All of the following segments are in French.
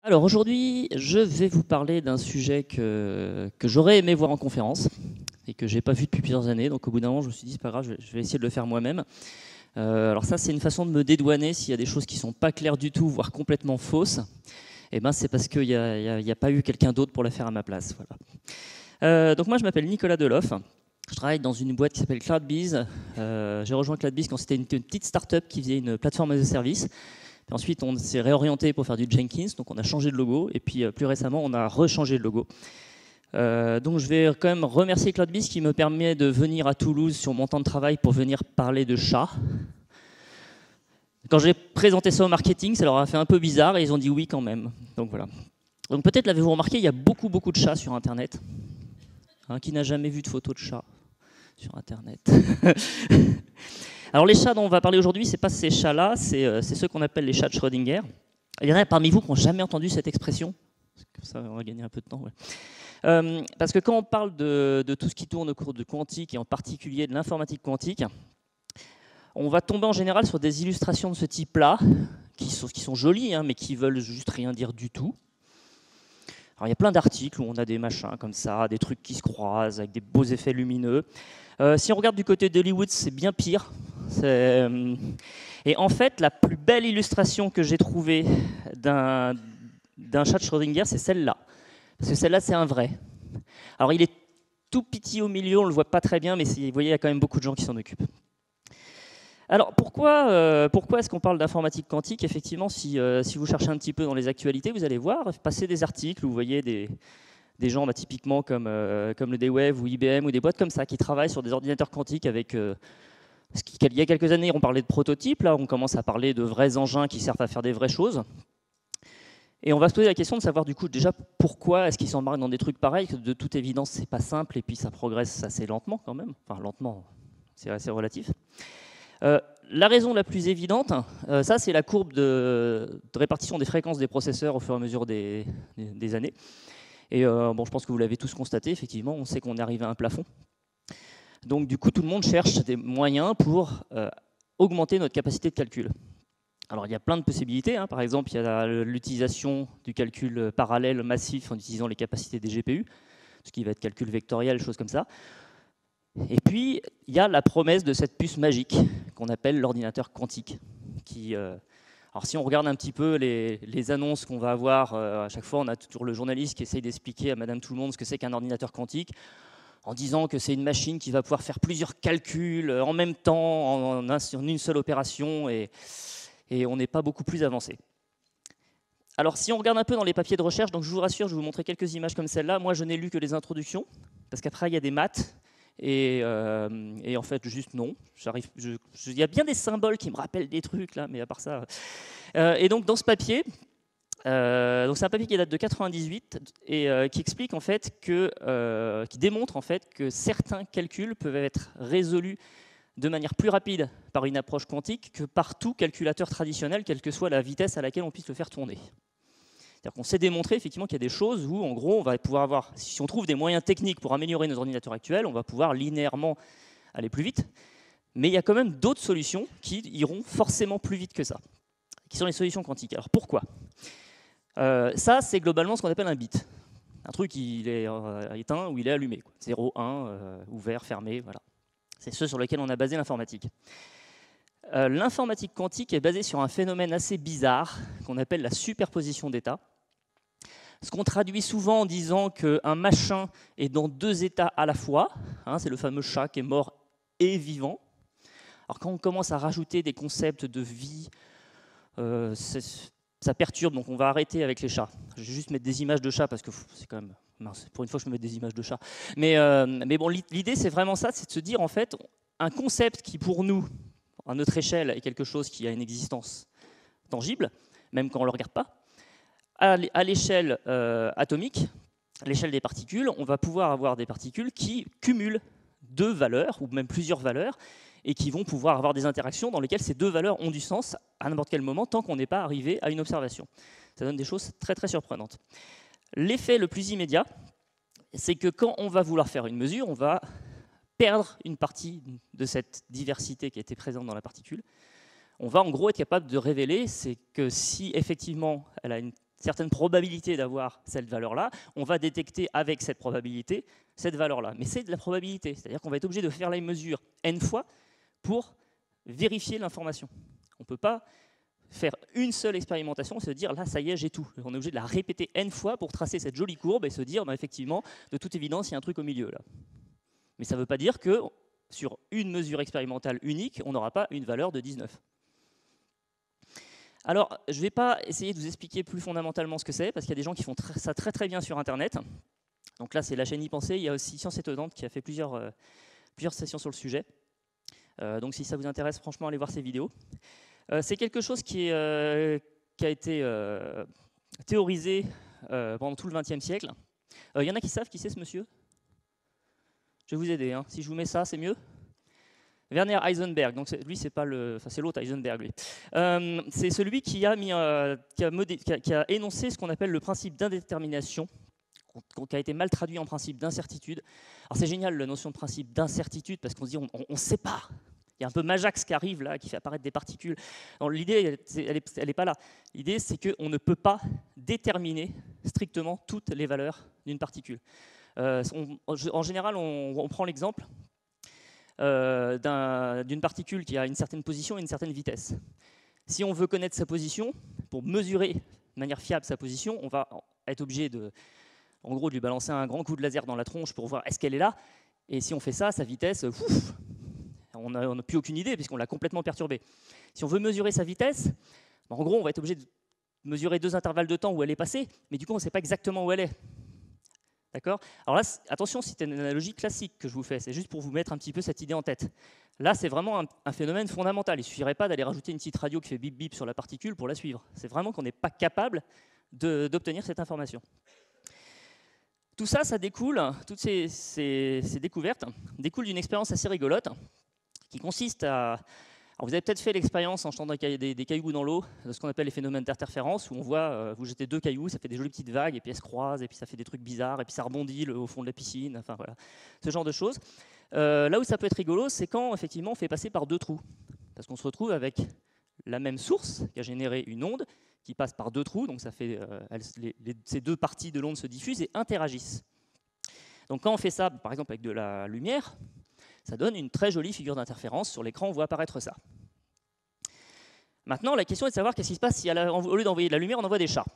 Alors aujourd'hui, je vais vous parler d'un sujet que j'aurais aimé voir en conférence et que j'ai pas vu depuis plusieurs années. Donc au bout d'un moment, je me suis dit, c'est pas grave, je vais essayer de le faire moi-même. Alors ça, c'est une façon de me dédouaner s'il y a des choses qui sont pas claires du tout, voire complètement fausses. Et ben, c'est parce qu'il n'y a pas eu quelqu'un d'autre pour la faire à ma place. Voilà. Donc moi, je m'appelle Nicolas Deloff. Je travaille dans une boîte qui s'appelle CloudBees. J'ai rejoint CloudBees quand c'était une petite start-up qui faisait une plateforme as a service. Et ensuite, on s'est réorienté pour faire du Jenkins, donc on a changé de logo. Et puis plus récemment, on a rechangé de logo. Donc je vais quand même remercier CloudBees qui me permet de venir à Toulouse sur mon temps de travail pour venir parler de chats. Quand j'ai présenté ça au marketing, ça leur a fait un peu bizarre et ils ont dit oui quand même. Donc voilà. Donc peut-être l'avez-vous remarqué, il y a beaucoup de chats sur Internet. Qui n'a jamais vu de photos de chats sur Internet? Alors les chats dont on va parler aujourd'hui, ce n'est pas ces chats-là, c'est ceux qu'on appelle les chats de Schrödinger. Il y en a parmi vous qui n'ont jamais entendu cette expression. Comme ça, on va gagner un peu de temps. Ouais. Parce que quand on parle de tout ce qui tourne au cours de quantique, et en particulier de l'informatique quantique, on va tomber en général sur des illustrations de ce type-là, qui sont jolies, mais qui veulent juste rien dire du tout. Alors, il y a plein d'articles où on a des machins comme ça, des trucs qui se croisent avec des beaux effets lumineux. Si on regarde du côté d'Hollywood, c'est bien pire. Et en fait, la plus belle illustration que j'ai trouvée d'un chat de Schrödinger, c'est celle-là. Parce que celle-là, c'est un vrai. Alors, il est tout petit au milieu, on ne le voit pas très bien, mais vous voyez, il y a quand même beaucoup de gens qui s'en occupent. Alors, pourquoi est-ce qu'on parle d'informatique quantique? Effectivement, si vous cherchez un petit peu dans les actualités, vous allez voir passer des articles où vous voyez des gens typiquement comme le D-Wave ou IBM ou des boîtes comme ça qui travaillent sur des ordinateurs quantiques avec... il y a quelques années, on parlait de prototypes. Là, on commence à parler de vrais engins qui servent à faire des vraies choses. Et on va se poser la question de savoir du coup déjà pourquoi est-ce qu'ils s'embarquent dans des trucs pareils, que de toute évidence, c'est pas simple et puis ça progresse assez lentement quand même. Enfin, lentement, c'est assez relatif. La raison la plus évidente, ça c'est la courbe de répartition des fréquences des processeurs au fur et à mesure des années. Et bon, je pense que vous l'avez tous constaté, effectivement, on sait qu'on est arrivé à un plafond. Donc du coup, tout le monde cherche des moyens pour augmenter notre capacité de calcul. Alors il y a plein de possibilités, par exemple, il y a l'utilisation du calcul parallèle massif en utilisant les capacités des GPU, ce qui va être calcul vectoriel, choses comme ça. Et puis, il y a la promesse de cette puce magique qu'on appelle l'ordinateur quantique. Alors, si on regarde un petit peu les annonces qu'on va avoir, à chaque fois, on a toujours le journaliste qui essaye d'expliquer à Madame Tout-le-Monde ce que c'est qu'un ordinateur quantique, en disant que c'est une machine qui va pouvoir faire plusieurs calculs en même temps, en une seule opération, et on n'est pas beaucoup plus avancé. Alors, si on regarde un peu dans les papiers de recherche, donc je vous rassure, je vais vous montrer quelques images comme celle-là. Moi, je n'ai lu que les introductions, parce qu'après, il y a des maths. Et en fait, juste non. Il y a bien des symboles qui me rappellent des trucs, là, mais à part ça... et donc, dans ce papier, c'est un papier qui date de 98 et qui explique, en fait, qui démontre en fait, que certains calculs peuvent être résolus de manière plus rapide par une approche quantique que par tout calculateur traditionnel, quelle que soit la vitesse à laquelle on puisse le faire tourner. C'est-à-dire qu'on s'est démontré effectivement qu'il y a des choses où, en gros, on va pouvoir avoir, si on trouve des moyens techniques pour améliorer nos ordinateurs actuels, on va pouvoir linéairement aller plus vite. Mais il y a quand même d'autres solutions qui iront forcément plus vite que ça, qui sont les solutions quantiques. Alors pourquoi? Ça, c'est globalement ce qu'on appelle un bit. Un truc, il est éteint ou il est allumé. 0, 1, ouvert, fermé, voilà. C'est ce sur lequel on a basé l'informatique. L'informatique quantique est basée sur un phénomène assez bizarre qu'on appelle la superposition d'états. Ce qu'on traduit souvent en disant qu'un machin est dans deux états à la fois, c'est le fameux chat qui est mort et vivant. Alors quand on commence à rajouter des concepts de vie, ça perturbe, donc on va arrêter avec les chats. Je vais juste mettre des images de chats parce que c'est quand même... Mince, pour une fois, je peux mettre des images de chats. Mais bon, l'idée, c'est vraiment ça, c'est de se dire, en fait, un concept qui, pour nous, à notre échelle, est quelque chose qui a une existence tangible, même quand on ne le regarde pas. À l'échelle atomique, à l'échelle des particules, on va pouvoir avoir des particules qui cumulent deux valeurs, ou même plusieurs valeurs, et qui vont pouvoir avoir des interactions dans lesquelles ces deux valeurs ont du sens à n'importe quel moment, tant qu'on n'est pas arrivé à une observation. Ça donne des choses très, très surprenantes. L'effet le plus immédiat, c'est que quand on va vouloir faire une mesure, on va perdre une partie de cette diversité qui était présente dans la particule. On va en gros être capable de révéler, c'est que si effectivement elle a une certaine probabilité d'avoir cette valeur-là, on va détecter avec cette probabilité cette valeur-là. Mais c'est de la probabilité, c'est-à-dire qu'on va être obligé de faire la mesure n fois pour vérifier l'information. On ne peut pas faire une seule expérimentation et se dire là, ça y est, j'ai tout. On est obligé de la répéter n fois pour tracer cette jolie courbe et se dire bah, effectivement, de toute évidence, il y a un truc au milieu là. Mais ça ne veut pas dire que sur une mesure expérimentale unique, on n'aura pas une valeur de 19. Alors, je ne vais pas essayer de vous expliquer plus fondamentalement ce que c'est, parce qu'il y a des gens qui font ça très très bien sur Internet. Donc là, c'est la chaîne YPensée. Il y a aussi Science Étonnante qui a fait plusieurs sessions sur le sujet. Donc si ça vous intéresse, franchement, allez voir ces vidéos. C'est quelque chose qui a été théorisé pendant tout le XXe siècle. Il y en a qui savent qui c'est ce monsieur? Je vais vous aider. Hein. Si je vous mets ça, c'est mieux? Werner Heisenberg. Donc lui, c'est pas le, enfin c'est l'autre Heisenberg. Lui. C'est celui qui a énoncé ce qu'on appelle le principe d'indétermination, qui a été mal traduit en principe d'incertitude. Alors c'est génial la notion de principe d'incertitude parce qu'on se dit on ne sait pas. Il y a un peu Majax qui arrive là, qui fait apparaître des particules. L'idée, elle n'est pas là. L'idée, c'est qu'on ne peut pas déterminer strictement toutes les valeurs d'une particule. En général, on prend l'exemple d'une particule qui a une certaine position et une certaine vitesse. Si on veut connaître sa position, pour mesurer de manière fiable sa position, on va être obligé de lui balancer un grand coup de laser dans la tronche pour voir est-ce qu'elle est là. Et si on fait ça, sa vitesse, on n'a plus aucune idée puisqu'on l'a complètement perturbée. Si on veut mesurer sa vitesse, en gros, on va être obligé de mesurer 2 intervalles de temps où elle est passée, mais du coup, on ne sait pas exactement où elle est. D'accord? Alors là, attention, c'est une analogie classique que je vous fais, c'est juste pour vous mettre un petit peu cette idée en tête. Là, c'est vraiment un phénomène fondamental. Il ne suffirait pas d'aller rajouter une petite radio qui fait bip bip sur la particule pour la suivre. C'est vraiment qu'on n'est pas capable d'obtenir cette information. Tout ça, ça découle, toutes ces découvertes découlent d'une expérience assez rigolote qui consiste à... Alors vous avez peut-être fait l'expérience en jetant des cailloux dans l'eau, de ce qu'on appelle les phénomènes d'interférence, où on voit, vous jetez 2 cailloux, ça fait des jolies petites vagues, et puis elles se croisent, et puis ça fait des trucs bizarres, et puis ça rebondit au fond de la piscine, enfin voilà, ce genre de choses. Là où ça peut être rigolo, c'est quand effectivement on fait passer par 2 trous, parce qu'on se retrouve avec la même source qui a généré une onde qui passe par 2 trous, donc ça fait, ces 2 parties de l'onde se diffusent et interagissent. Donc quand on fait ça, par exemple avec de la lumière, ça donne une très jolie figure d'interférence. Sur l'écran, on voit apparaître ça. Maintenant, la question est de savoir qu'est-ce qui se passe si, au lieu d'envoyer de la lumière, on envoie des chats.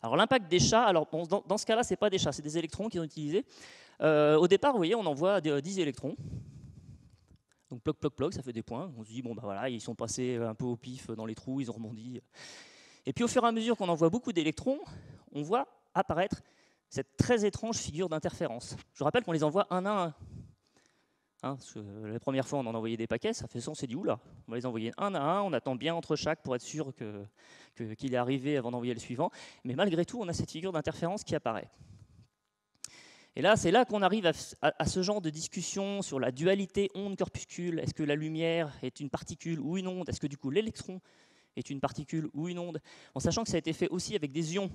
Alors l'impact des chats, alors bon, dans ce cas-là, ce n'est pas des chats, c'est des électrons qui sont utilisés. Au départ, vous voyez, on envoie 10 électrons. Donc ploc, ploc, ploc, ça fait des points. On se dit, bon, bah voilà, ils sont passés un peu au pif dans les trous, ils ont rebondi. Et puis au fur et à mesure qu'on envoie beaucoup d'électrons, on voit apparaître cette très étrange figure d'interférence. Je vous rappelle qu'on les envoie un à un. Hein, parce que la première fois, on en envoyait des paquets, ça fait ça, on s'est dit, oula, on va les envoyer un à un, on attend bien entre chaque pour être sûr qu'il est arrivé avant d'envoyer le suivant. Mais malgré tout, on a cette figure d'interférence qui apparaît. Et là, c'est là qu'on arrive à ce genre de discussion sur la dualité onde-corpuscule. Est-ce que la lumière est une particule ou une onde? Est-ce que du coup l'électron est une particule ou une onde? En sachant que ça a été fait aussi avec des ions.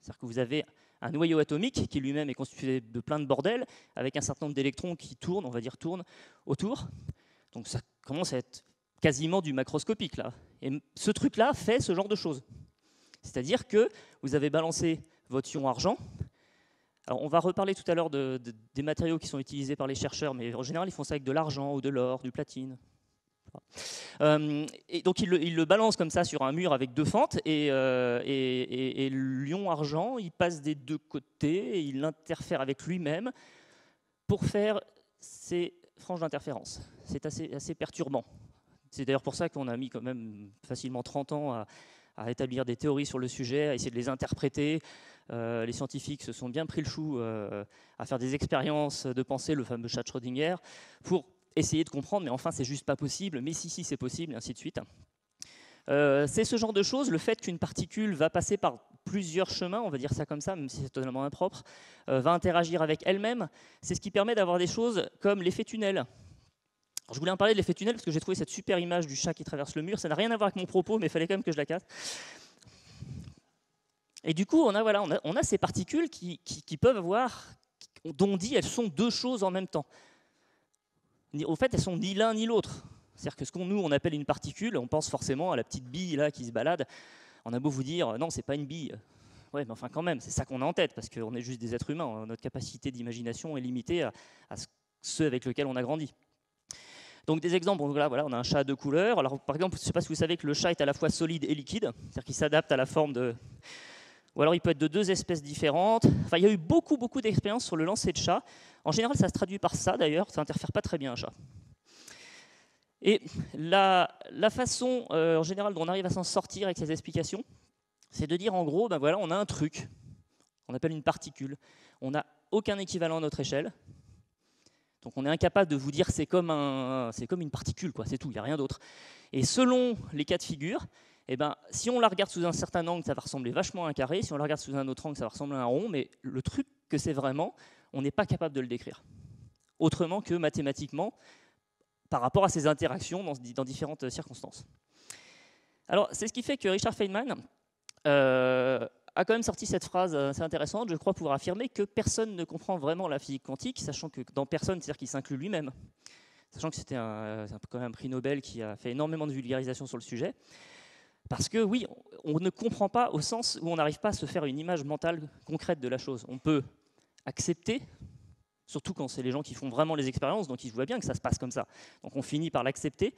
C'est-à-dire que vous avez un noyau atomique qui lui-même est constitué de plein de bordel, avec un certain nombre d'électrons qui tournent, on va dire tournent, autour. Donc ça commence à être quasiment du macroscopique là. Et ce truc-là fait ce genre de choses. C'est-à-dire que vous avez balancé votre ion argent. Alors on va reparler tout à l'heure des matériaux qui sont utilisés par les chercheurs, mais en général ils font ça avec de l'argent ou de l'or, du platine. Et donc il le balance comme ça sur un mur avec 2 fentes et l'ion argent il passe des 2 côtés et il interfère avec lui-même pour faire ces franges d'interférence. C'est assez perturbant. C'est d'ailleurs pour ça qu'on a mis quand même facilement 30 ans à établir des théories sur le sujet, à essayer de les interpréter. Les scientifiques se sont bien pris le chou à faire des expériences de pensée, le fameux chat de Schrödinger, pour essayer de comprendre, mais enfin, c'est juste pas possible, mais si, c'est possible, et ainsi de suite. C'est ce genre de choses, le fait qu'une particule va passer par plusieurs chemins, on va dire ça comme ça, même si c'est totalement impropre, va interagir avec elle-même, c'est ce qui permet d'avoir des choses comme l'effet tunnel. Alors, je voulais en parler de l'effet tunnel parce que j'ai trouvé cette super image du chat qui traverse le mur, ça n'a rien à voir avec mon propos, mais il fallait quand même que je la casse. Et du coup, on a ces particules qui peuvent avoir, dont on dit elles sont 2 choses en même temps. Au fait, elles sont ni l'un ni l'autre. C'est-à-dire que ce qu'on nous on appelle une particule, on pense forcément à la petite bille là qui se balade. On a beau vous dire, non, c'est pas une bille. Ouais, mais enfin quand même, c'est ça qu'on a en tête, parce qu'on est juste des êtres humains. Notre capacité d'imagination est limitée à ceux avec lesquels on a grandi. Donc des exemples, donc là, voilà, on a un chat à 2 couleurs. Alors par exemple, je ne sais pas si vous savez que le chat est à la fois solide et liquide, c'est-à-dire qu'il s'adapte à la forme de... Ou alors il peut être de 2 espèces différentes. Enfin, il y a eu beaucoup d'expériences sur le lancer de chat. En général, ça se traduit par ça d'ailleurs, ça n'interfère pas très bien un chat. Et la façon, en général, dont on arrive à s'en sortir avec ces explications, c'est de dire en gros, ben voilà, on a un truc, on appelle une particule. On n'a aucun équivalent à notre échelle. Donc on est incapable de vous dire c'est comme une particule, quoi, c'est tout, il n'y a rien d'autre. Et selon les cas de figure, eh ben, si on la regarde sous un certain angle, ça va ressembler vachement à un carré. Si on la regarde sous un autre angle, ça va ressembler à un rond. Mais le truc que c'est vraiment, on n'est pas capable de le décrire. Autrement que mathématiquement, par rapport à ces interactions dans différentes circonstances. Alors, c'est ce qui fait que Richard Feynman a quand même sorti cette phrase assez intéressante. Je crois pouvoir affirmer que personne ne comprend vraiment la physique quantique, sachant que dans personne, c'est-à-dire qu'il s'inclut lui-même. Sachant que c'était quand même un prix Nobel qui a fait énormément de vulgarisation sur le sujet. Parce que oui, on ne comprend pas au sens où on n'arrive pas à se faire une image mentale concrète de la chose. On peut accepter, surtout quand c'est les gens qui font vraiment les expériences, donc ils voient bien que ça se passe comme ça. Donc on finit par l'accepter.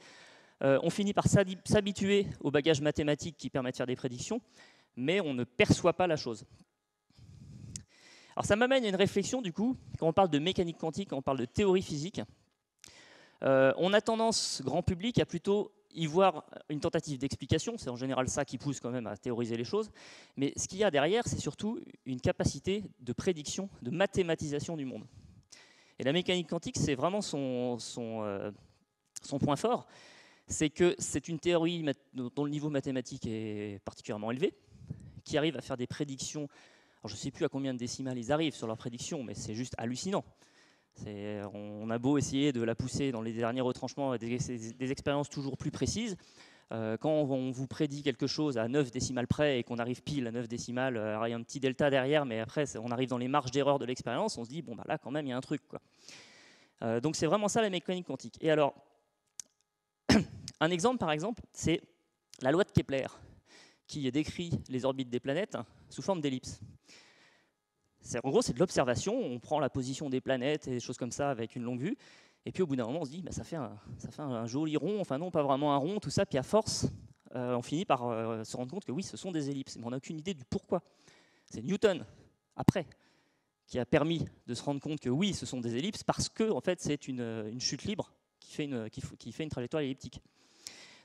On finit par s'habituer au bagage mathématique qui permet de faire des prédictions, mais on ne perçoit pas la chose. Alors ça m'amène à une réflexion, du coup, quand on parle de mécanique quantique, quand on parle de théorie physique. On a tendance, grand public, à plutôt y voir une tentative d'explication. C'est en général ça qui pousse quand même à théoriser les choses. Mais ce qu'il y a derrière, c'est surtout une capacité de prédiction, de mathématisation du monde. Et la mécanique quantique, c'est vraiment son point fort. C'est que c'est une théorie dont le niveau mathématique est particulièrement élevé, qui arrive à faire des prédictions. Alors je ne sais plus à combien de décimales ils arrivent sur leurs prédictions, mais c'est juste hallucinant. On a beau essayer de la pousser dans les derniers retranchements à des expériences toujours plus précises. Quand on vous prédit quelque chose à 9 décimales près et qu'on arrive pile à 9 décimales, il y a un petit delta derrière, mais après on arrive dans les marges d'erreur de l'expérience, on se dit, bon, bah là quand même il y a un truc, quoi. Donc c'est vraiment ça la mécanique quantique. Et alors, un exemple par exemple, c'est la loi de Kepler, qui décrit les orbites des planètes sous forme d'ellipse. En gros, c'est de l'observation, on prend la position des planètes et des choses comme ça avec une longue vue, et puis au bout d'un moment, on se dit, bah, ça fait un joli rond, enfin non, pas vraiment un rond, tout ça, puis à force, on finit par se rendre compte que oui, ce sont des ellipses, mais on n'a aucune idée du pourquoi. C'est Newton, après, qui a permis de se rendre compte que oui, ce sont des ellipses, parce que en fait, c'est une chute libre qui fait une trajectoire elliptique.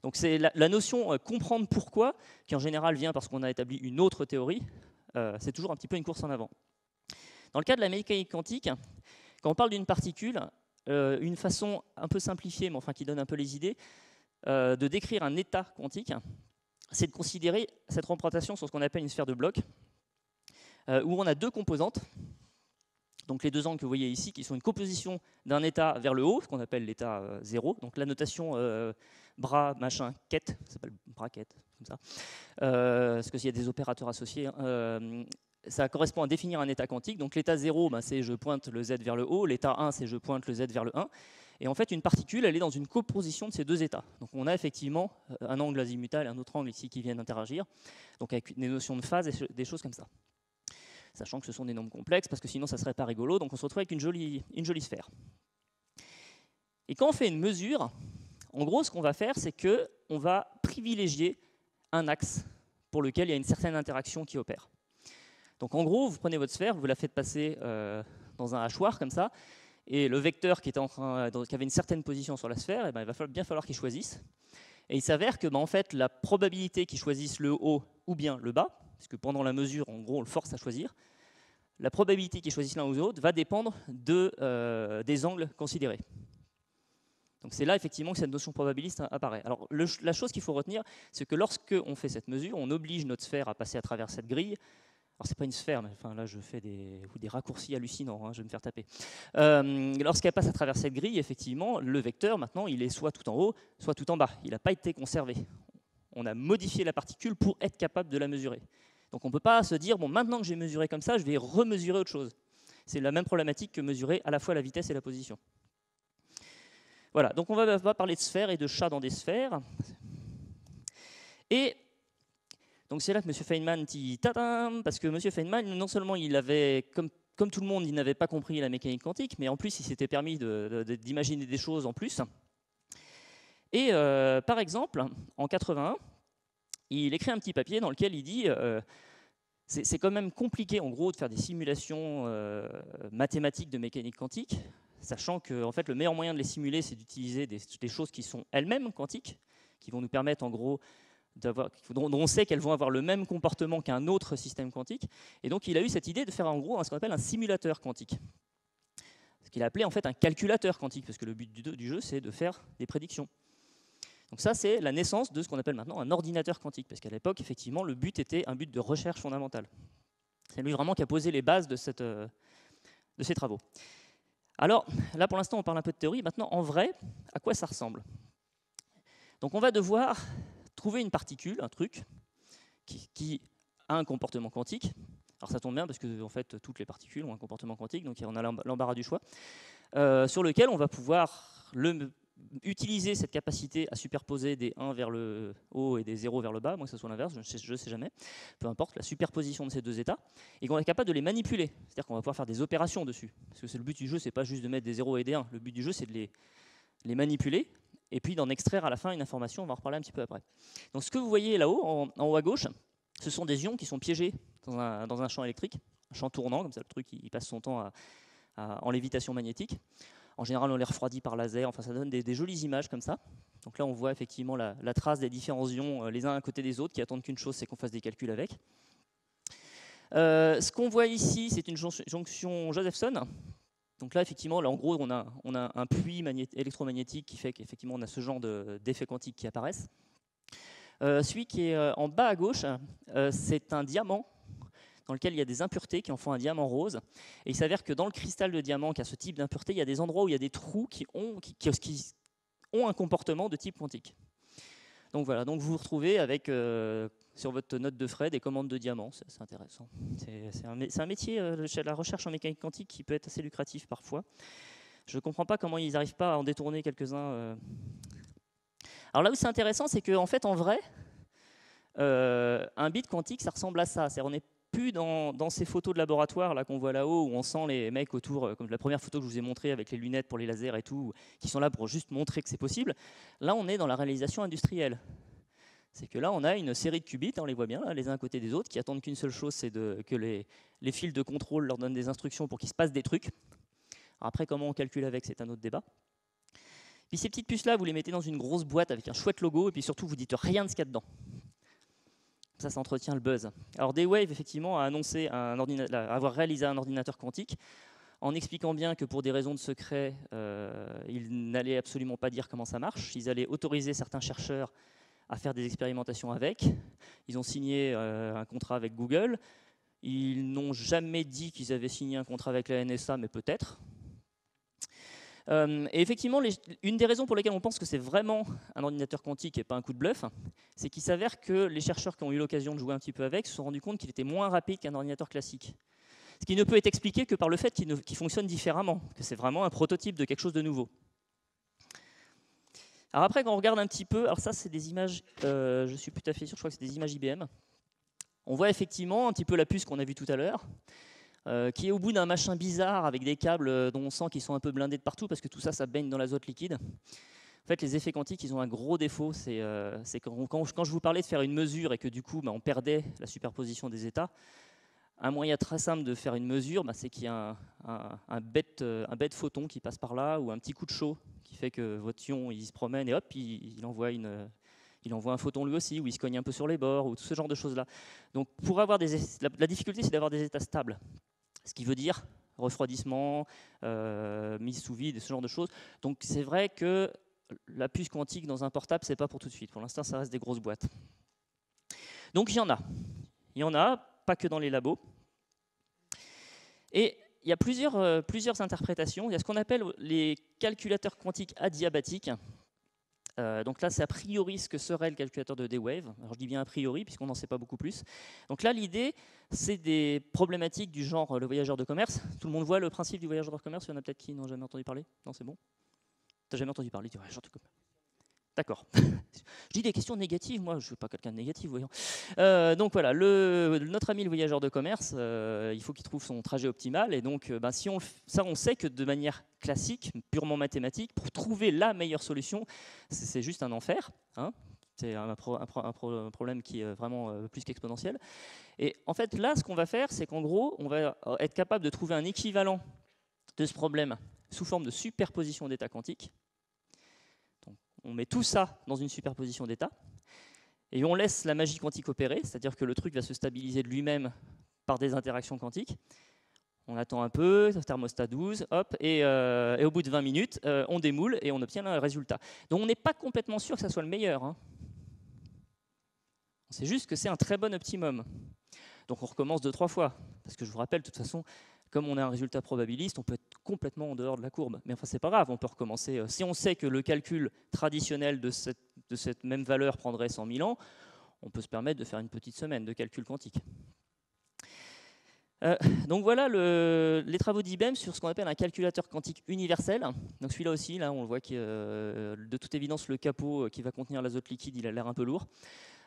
Donc c'est la notion comprendre pourquoi, qui en général vient parce qu'on a établi une autre théorie, c'est toujours un petit peu une course en avant. Dans le cas de la mécanique quantique, quand on parle d'une particule, une façon un peu simplifiée, mais enfin qui donne un peu les idées, de décrire un état quantique, c'est de considérer cette représentation sur ce qu'on appelle une sphère de blocs, où on a 2 composantes, donc les 2 angles que vous voyez ici, qui sont une composition d'un état vers le haut, ce qu'on appelle l'état 0, donc la notation bras, machin, quête, ça s'appelle braquette, comme ça, parce qu'il y a des opérateurs associés, ça correspond à définir un état quantique. Donc l'état 0, ben, c'est je pointe le z vers le haut, l'état 1, c'est je pointe le z vers le 1. Et en fait, une particule, elle est dans une composition de ces 2 états. Donc on a effectivement un angle azimutal et un autre angle ici qui viennent interagir, donc avec des notions de phase et des choses comme ça. Sachant que ce sont des nombres complexes, parce que sinon ça ne serait pas rigolo, donc on se retrouve avec une jolie sphère. Et quand on fait une mesure, en gros, ce qu'on va faire, c'est qu'on va privilégier un axe pour lequel il y a une certaine interaction qui opère. Donc en gros, vous prenez votre sphère, vous la faites passer dans un hachoir comme ça, et le vecteur qui avait une certaine position sur la sphère, eh ben, il va bien falloir qu'il choisisse. Et il s'avère que en fait, la probabilité qu'il choisisse le haut ou bien le bas, puisque pendant la mesure, en gros, on le force à choisir, la probabilité qu'il choisisse l'un ou l'autre va dépendre des angles considérés. Donc c'est là effectivement que cette notion probabiliste apparaît. Alors la chose qu'il faut retenir, c'est que lorsque on fait cette mesure, on oblige notre sphère à passer à travers cette grille. Alors c'est pas une sphère, mais enfin là je fais des raccourcis hallucinants, hein, je vais me faire taper. Lorsqu'elle passe à travers cette grille, effectivement, le vecteur maintenant il est soit tout en haut, soit tout en bas. Il n'a pas été conservé. On a modifié la particule pour être capable de la mesurer. Donc on ne peut pas se dire, bon, maintenant que j'ai mesuré comme ça, je vais remesurer autre chose. C'est la même problématique que mesurer à la fois la vitesse et la position. Voilà, donc on va parler de sphères et de chats dans des sphères. Et Donc c'est là que M. Feynman dit tadam, parce que M. Feynman, non seulement il avait, comme tout le monde, il n'avait pas compris la mécanique quantique, mais en plus il s'était permis d'imaginer des choses en plus. Et par exemple, en 81, il écrit un petit papier dans lequel il dit c'est quand même compliqué en gros de faire des simulations mathématiques de mécanique quantique, sachant que en fait, le meilleur moyen de les simuler, c'est d'utiliser des choses qui sont elles-mêmes quantiques, qui vont nous permettre en gros dont on sait qu'elles vont avoir le même comportement qu'un autre système quantique. Et donc il a eu cette idée de faire en gros ce qu'on appelle un simulateur quantique. Ce qu'il a appelé en fait un calculateur quantique, parce que le but du jeu, c'est de faire des prédictions. Donc ça, c'est la naissance de ce qu'on appelle maintenant un ordinateur quantique, parce qu'à l'époque, effectivement, le but était un but de recherche fondamentale. C'est lui vraiment qui a posé les bases de ces travaux. Alors, là, pour l'instant, on parle un peu de théorie. Maintenant, en vrai, à quoi ça ressemble? Donc on va devoir trouver une particule, un truc, qui a un comportement quantique. Alors ça tombe bien, parce que en fait, toutes les particules ont un comportement quantique, donc on a l'embarras du choix, sur lequel on va pouvoir utiliser cette capacité à superposer des 1 vers le haut et des 0 vers le bas, moi que ce soit l'inverse, je ne sais jamais, peu importe, la superposition de ces deux états, et qu'on est capable de les manipuler, c'est-à-dire qu'on va pouvoir faire des opérations dessus, parce que le but du jeu, c'est pas juste de mettre des 0 et des 1, le but du jeu, c'est de les manipuler, et puis d'en extraire à la fin une information, on va en reparler un petit peu après. Donc ce que vous voyez là-haut, en haut à gauche, ce sont des ions qui sont piégés dans un champ électrique, un champ tournant, comme ça le truc il passe son temps en lévitation magnétique. En général, on les refroidit par laser, enfin ça donne des jolies images comme ça. Donc là, on voit effectivement la trace des différents ions les uns à côté des autres qui attendent qu'une chose, c'est qu'on fasse des calculs avec. Ce qu'on voit ici, c'est une jonction Josephson. Donc là, effectivement, là, en gros, on a un puits électromagnétique qui fait qu'effectivement, on a ce genre d'effets quantiques qui apparaissent. Celui qui est en bas à gauche, c'est un diamant dans lequel il y a des impuretés qui en font un diamant rose. Et il s'avère que dans le cristal de diamant qui a ce type d'impureté, il y a des endroits où il y a des trous qui ont un comportement de type quantique. Donc voilà, donc vous vous retrouvez avec sur votre note de frais des commandes de diamants, c'est intéressant. C'est un métier, la recherche en mécanique quantique, qui peut être assez lucratif parfois. Je ne comprends pas comment ils n'arrivent pas à en détourner quelques-uns. Alors là où c'est intéressant, c'est qu'en fait, en vrai, un bit quantique, ça ressemble à ça. On n'est plus dans ces photos de laboratoire là qu'on voit là-haut, où on sent les mecs autour, comme la première photo que je vous ai montrée avec les lunettes pour les lasers et tout, qui sont là pour juste montrer que c'est possible. Là, on est dans la réalisation industrielle. C'est que là, on a une série de qubits, on les voit bien, là, les uns à côté des autres, qui attendent qu'une seule chose, c'est que les fils de contrôle leur donnent des instructions pour qu'il se passe des trucs. Alors après, comment on calcule avec, c'est un autre débat. Puis ces petites puces-là, vous les mettez dans une grosse boîte avec un chouette logo, et puis surtout, vous dites rien de ce qu'il y a dedans. Ça entretient le buzz. Alors D-Wave, effectivement, a annoncé avoir réalisé un ordinateur quantique, en expliquant bien que pour des raisons de secret, ils n'allaient absolument pas dire comment ça marche. Ils allaient autoriser certains chercheurs à faire des expérimentations avec. Ils ont signé un contrat avec Google. Ils n'ont jamais dit qu'ils avaient signé un contrat avec la NSA, mais peut-être. Et effectivement, une des raisons pour lesquelles on pense que c'est vraiment un ordinateur quantique et pas un coup de bluff, c'est qu'il s'avère que les chercheurs qui ont eu l'occasion de jouer un petit peu avec se sont rendus compte qu'il était moins rapide qu'un ordinateur classique. Ce qui ne peut être expliqué que par le fait qu'il fonctionne différemment, que c'est vraiment un prototype de quelque chose de nouveau. Alors après, quand on regarde un petit peu, alors ça c'est des images, je suis plus tout à fait sûr, je crois que c'est des images IBM. On voit effectivement un petit peu la puce qu'on a vue tout à l'heure, qui est au bout d'un machin bizarre avec des câbles dont on sent qu'ils sont un peu blindés de partout parce que tout ça, ça baigne dans l'azote liquide. En fait, les effets quantiques, ils ont un gros défaut, c'est quand je vous parlais de faire une mesure et que du coup, on perdait la superposition des états, un moyen très simple de faire une mesure, c'est qu'il y a un bête photon qui passe par là, ou un petit coup de chaud qui fait que votre ion il se promène et hop, il envoie un photon lui aussi, ou il se cogne un peu sur les bords, ou tout ce genre de choses-là. Donc pour avoir la difficulté, c'est d'avoir des états stables. Ce qui veut dire refroidissement, mise sous vide, ce genre de choses. Donc c'est vrai que la puce quantique dans un portable, c'est pas pour tout de suite. Pour l'instant, ça reste des grosses boîtes. Donc il y en a. Il y en a, pas que dans les labos. Et il y a plusieurs interprétations. Il y a ce qu'on appelle les calculateurs quantiques adiabatiques. Donc là, c'est a priori ce que serait le calculateur de D-Wave. Alors je dis bien a priori, puisqu'on n'en sait pas beaucoup plus. Donc là, l'idée, c'est des problématiques du genre le voyageur de commerce. Tout le monde voit le principe du voyageur de commerce. Il y en a peut-être qui n'ont jamais entendu parler. Non, c'est bon. Tu n'as jamais entendu parler du voyageur de commerce. D'accord. Je dis des questions négatives, moi je ne suis pas quelqu'un de négatif, voyons. Donc voilà, notre ami le voyageur de commerce, il faut qu'il trouve son trajet optimal. Et donc si on sait que de manière classique, purement mathématique, pour trouver la meilleure solution, c'est juste un enfer. Hein. C'est un problème qui est vraiment plus qu'exponentiel. Et en fait, là, ce qu'on va faire, c'est qu'en gros, on va être capable de trouver un équivalent de ce problème sous forme de superposition d'états quantiques. Donc, on met tout ça dans une superposition d'états et on laisse la magie quantique opérer, c'est-à-dire que le truc va se stabiliser de lui-même par des interactions quantiques. On attend un peu, thermostat 12, hop, et au bout de 20 minutes, on démoule et on obtient un résultat. Donc on n'est pas complètement sûr que ça soit le meilleur. Hein. C'est juste que c'est un très bon optimum. Donc on recommence 2-3 fois. Parce que je vous rappelle, de toute façon, comme on a un résultat probabiliste, on peut être complètement en dehors de la courbe. Mais enfin, c'est pas grave, on peut recommencer. Si on sait que le calcul traditionnel de cette même valeur prendrait 100 000 ans, on peut se permettre de faire une petite semaine de calcul quantique. Donc voilà les travaux d'IBM sur ce qu'on appelle un calculateur quantique universel. Donc celui-là aussi, là, on le voit que de toute évidence, le capot qui va contenir l'azote liquide, il a l'air un peu lourd.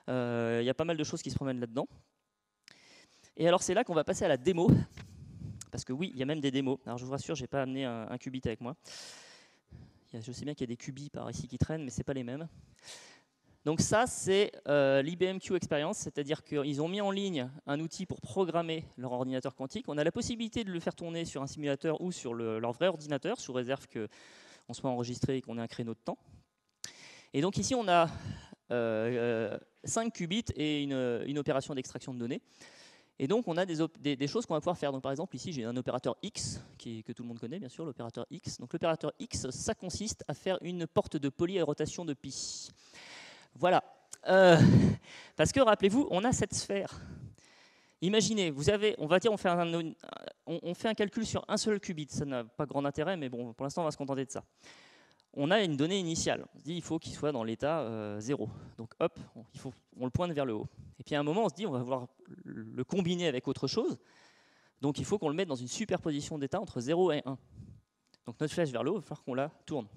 Il y a pas mal de choses qui se promènent là-dedans. Et alors c'est là qu'on va passer à la démo, parce que oui, il y a même des démos. Alors je vous rassure, je n'ai pas amené un qubit avec moi. Je sais bien qu'il y a des qubits par ici qui traînent, mais ce n'est pas les mêmes. Donc ça, c'est l'IBM Q Experience, c'est-à-dire qu'ils ont mis en ligne un outil pour programmer leur ordinateur quantique. On a la possibilité de le faire tourner sur un simulateur ou sur leur vrai ordinateur, sous réserve qu'on soit enregistré et qu'on ait un créneau de temps. Et donc ici, on a 5 qubits et une opération d'extraction de données. Et donc, on a des choses qu'on va pouvoir faire. Donc, par exemple, ici, j'ai un opérateur X, que tout le monde connaît, bien sûr, l'opérateur X. Donc, l'opérateur X, ça consiste à faire une porte de Pauli à rotation de pi. Voilà. Parce que, rappelez-vous, on a cette sphère. Imaginez, on va dire, on fait un calcul sur un seul qubit. Ça n'a pas grand intérêt, mais bon, pour l'instant, on va se contenter de ça. On a une donnée initiale. On se dit il faut qu'il soit dans l'état 0. Donc hop, on le pointe vers le haut. Et puis à un moment, on se dit on va vouloir le combiner avec autre chose. Donc il faut qu'on le mette dans une superposition d'états entre 0 et 1. Donc notre flèche vers le haut, il va falloir qu'on la tourne.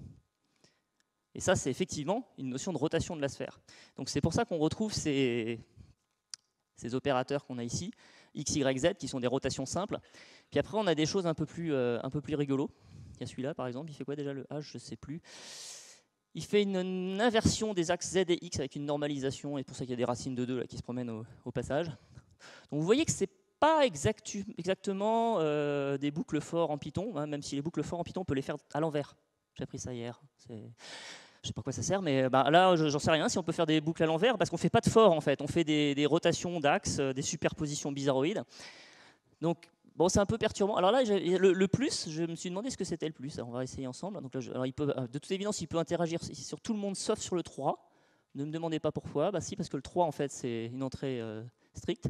Et ça, c'est effectivement une notion de rotation de la sphère. Donc c'est pour ça qu'on retrouve ces opérateurs qu'on a ici, X, Y, Z, qui sont des rotations simples. Puis après, on a des choses un peu plus rigolos. Il y a celui-là, par exemple, il fait quoi déjà le H? Je ne sais plus. Il fait une inversion des axes Z et X avec une normalisation, et pour ça qu'il y a des racines de 2 là, qui se promènent au passage. Donc vous voyez que ce n'est pas exactement des boucles for en Python, hein, même si les boucles for en Python, on peut les faire à l'envers. J'ai appris ça hier. Je ne sais pas à quoi ça sert, mais là, j'en sais rien si on peut faire des boucles à l'envers, parce qu'on ne fait pas de for, en fait. On fait des rotations d'axes, des superpositions bizarroïdes. Donc, bon, c'est un peu perturbant. Alors là, le plus, je me suis demandé ce que c'était le plus. Alors, on va essayer ensemble. Donc là, de toute évidence, il peut interagir sur tout le monde, sauf sur le 3. Ne me demandez pas pourquoi. Bah si, parce que le 3, en fait, c'est une entrée stricte.